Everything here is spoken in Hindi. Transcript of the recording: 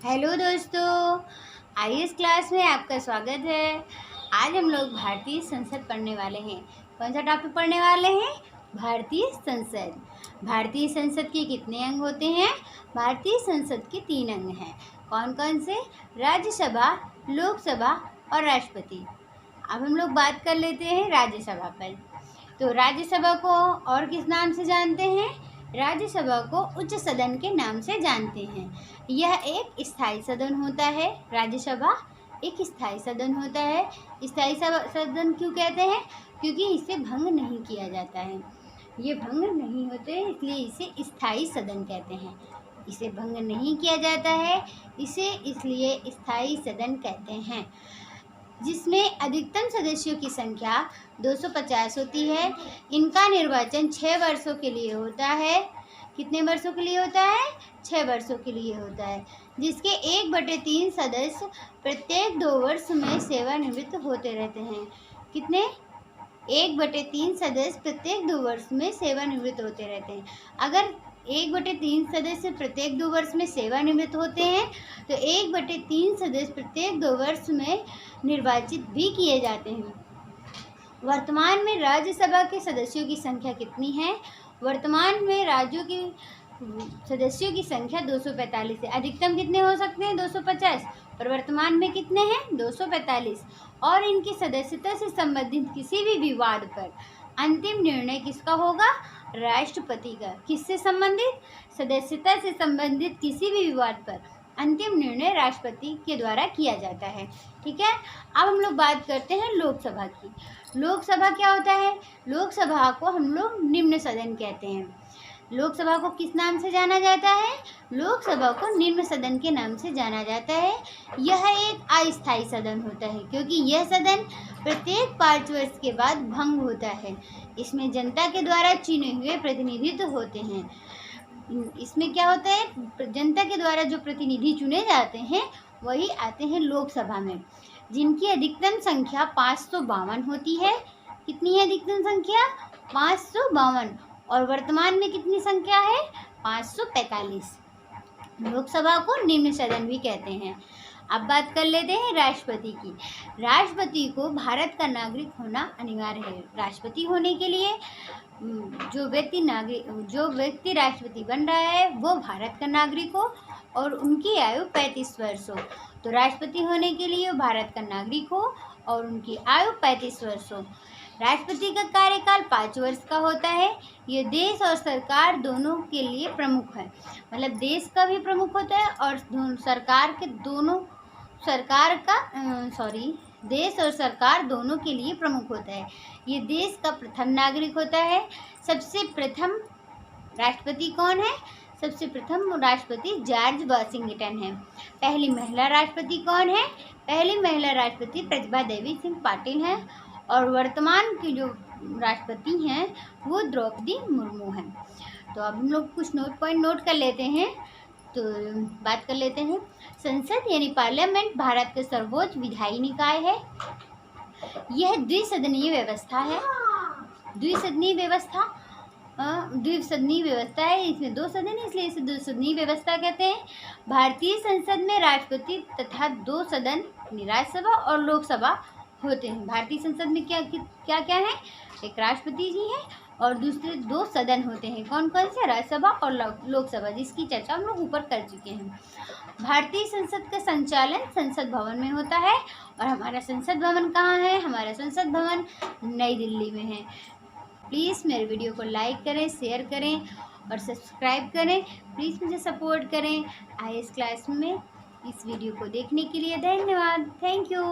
हेलो दोस्तों, आईएएस क्लास में आपका स्वागत है। आज हम लोग भारतीय संसद पढ़ने वाले हैं। कौन सा टॉपिक पढ़ने वाले हैं? भारतीय संसद। भारतीय संसद के कितने अंग होते हैं? भारतीय संसद के 3 अंग हैं। कौन कौन से? राज्यसभा, लोकसभा और राष्ट्रपति। अब हम लोग बात कर लेते हैं राज्यसभा पर। तो राज्यसभा को और किस नाम से जानते हैं? राज्यसभा को उच्च सदन के नाम से जानते हैं। यह एक स्थायी सदन होता है। राज्यसभा एक स्थायी सदन होता है। स्थायी सदन क्यों कहते हैं? क्योंकि इसे भंग नहीं किया जाता है। ये भंग नहीं होते, इसलिए इसे स्थायी सदन कहते हैं। इसे भंग नहीं किया जाता है, इसे इसलिए स्थायी सदन कहते हैं। जिसमें अधिकतम सदस्यों की संख्या 250 होती है। इनका निर्वाचन 6 वर्षों के लिए होता है। कितने वर्षों के लिए होता है? 6 वर्षों के लिए होता है। जिसके 1/3 सदस्य प्रत्येक 2 वर्ष में सेवानिवृत्त होते रहते हैं। कितने? 1/3 सदस्य प्रत्येक 2 वर्ष में सेवानिवृत्त होते रहते हैं। अगर 1/3 सदस्य प्रत्येक 2 वर्ष में सेवानिवृत्त होते हैं तो 1/3 सदस्य प्रत्येक 2 वर्ष में निर्वाचित भी किए जाते हैं। वर्तमान में राज्यसभा के सदस्यों की संख्या कितनी है? वर्तमान में राज्यों की सदस्यों की संख्या 245 है। अधिकतम कितने हो सकते हैं? 250। और वर्तमान में कितने हैं? 245। और इनकी सदस्यता से संबंधित किसी भी विवाद पर अंतिम निर्णय किसका होगा? राष्ट्रपति का। किससे संबंधित? सदस्यता से संबंधित किसी भी विवाद पर अंतिम निर्णय राष्ट्रपति के द्वारा किया जाता है। ठीक है। अब हम लोग बात करते हैं लोकसभा की। लोकसभा क्या होता है? लोकसभा को हम लोग निम्न सदन कहते हैं। लोकसभा को किस नाम से जाना जाता है? लोकसभा को निम्न सदन के नाम से जाना जाता है। यह एक अस्थायी सदन होता है क्योंकि यह सदन प्रत्येक 5 वर्ष के बाद भंग होता है। इसमें जनता के द्वारा चुने हुए प्रतिनिधित्व होते हैं। इसमें क्या होता है? जनता के द्वारा जो प्रतिनिधि चुने जाते हैं वही आते हैं लोकसभा में, जिनकी अधिकतम संख्या 552 होती है। कितनी है अधिकतम संख्या? 552। और वर्तमान में कितनी संख्या है? 545। लोकसभा को निम्न सदन भी कहते हैं। अब बात कर लेते हैं राष्ट्रपति की। राष्ट्रपति को भारत का नागरिक होना अनिवार्य है। राष्ट्रपति होने के लिए जो व्यक्ति राष्ट्रपति बन रहा है वो भारत का नागरिक हो और उनकी आयु 35 वर्ष हो। तो राष्ट्रपति होने के लिए वो भारत का नागरिक हो और उनकी आयु 35 वर्ष हो। राष्ट्रपति का कार्यकाल 5 वर्ष का होता है। ये देश और सरकार दोनों के लिए प्रमुख है। मतलब देश का भी प्रमुख होता है और देश और सरकार दोनों के लिए प्रमुख होता है। ये देश का प्रथम नागरिक होता है। सबसे प्रथम राष्ट्रपति कौन है? सबसे प्रथम राष्ट्रपति जॉर्ज वाशिंगटन है। पहली महिला राष्ट्रपति कौन है? पहली महिला राष्ट्रपति प्रतिभा देवी सिंह पाटिल हैं। और वर्तमान की जो राष्ट्रपति हैं वो द्रौपदी मुर्मू हैं। तो अब हम लोग कुछ पॉइंट नोट कर लेते हैं। तो बात कर लेते हैं। संसद यानी पार्लियामेंट भारत का सर्वोच्च विधायी निकाय है। यह द्विसदनीय व्यवस्था है। द्विसदनीय व्यवस्था है। इसमें 2 सदन है इसलिए इसे द्विसदनीय व्यवस्था कहते हैं। भारतीय संसद में राष्ट्रपति तथा 2 सदन राज्यसभा और लोकसभा होते हैं। भारतीय संसद में क्या क्या है? एक राष्ट्रपति जी है और दूसरे 2 सदन होते हैं। कौन कौन से? राज्यसभा और लोकसभा, जिसकी चर्चा हम लोग ऊपर कर चुके हैं। भारतीय संसद का संचालन संसद भवन में होता है। और हमारा संसद भवन कहाँ है? हमारा संसद भवन नई दिल्ली में है। प्लीज़ मेरे वीडियो को लाइक करें, शेयर करें और सब्सक्राइब करें। प्लीज़ मुझे सपोर्ट करें। आईएएस क्लास में इस वीडियो को देखने के लिए धन्यवाद। Thank you.